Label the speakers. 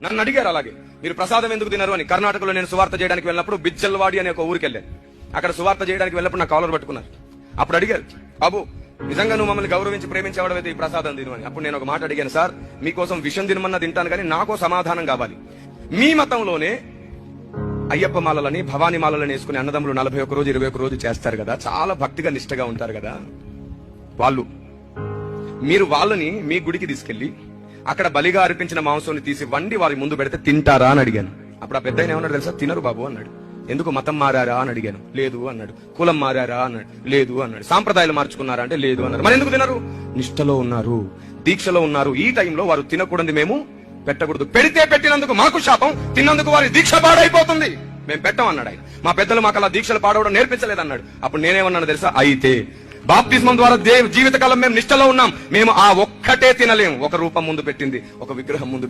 Speaker 1: నన్ను అడిగారు అలాగే, మీరు ప్రసాదం ఎందుకు తినరు అని. కర్ణాటకలో నేను సువార్త చేయడానికి వెళ్ళినప్పుడు బిజ్జల్వాడి అనే ఒక ఊరికి వెళ్ళాను. అక్కడ సువార్త చేయడానికి వెళ్ళినప్పుడు నా కాలర్ పట్టుకున్నారు. అప్పుడు అడిగారు, బాబు నిజంగా నువ్వు మమ్మల్ని గౌరవించి ప్రేమించేవాడైతే ఈ ప్రసాదం తిను అని. అప్పుడు నేను ఒక మాట అడిగాను, సార్ మీకోసం విషం తినమన్నా తింటాను కానీ నాకో సమాధానం కావాలి. మీ మతంలోనే అయ్యప్ప మాలలని భవానీ మాలలని వేసుకుని అన్నదమ్ములు 41 రోజు 21 రోజు చేస్తారు కదా, చాలా భక్తిగా నిష్టగా ఉంటారు కదా. మీరు వాళ్ళని మీ గుడికి తీసుకెళ్లి అక్కడ బలిగా అర్పించిన మాంసాన్ని తీసి వండి వారి ముందు పెడితే తింటారా అని అడిగాను. అప్పుడు ఆ పెద్ద ఆయన ఏమన్నాడు తెలుసా, తినరు బాబు అన్నాడు. ఎందుకు మతం మారారా అని అడిగాను. లేదు అన్నాడు. కులం మారారా అన్నాడు. లేదు అన్నాడు. సాంప్రదాయాలు మార్చుకున్నారా అంటే లేదు అన్నాడు. మరి ఎందుకు తినరు? నిష్టలో ఉన్నారు, దీక్షలో ఉన్నారు. ఈ టైంలో వారు తినకూడదు, మేము పెట్టకూడదు. పెడితే పెట్టినందుకు మాకు శాపం, తిన్నందుకు వారి దీక్ష పాడైపోతుంది. మేము పెట్టమన్నాడు ఆయన. మా పెద్దలు మాకు అలా దీక్షలు పాడవడం నేర్పించలేదన్నాడు. అప్పుడు నేనేమన్నాను తెలుసా, అయితే బాప్తిస్మం ద్వారా జీవితకాలం మేము నిష్టలో ఉన్నాం, మేము ఆ ఒక్కటే తినలేము. ఒక రూపం ముందు పెట్టింది, ఒక విగ్రహం ముందు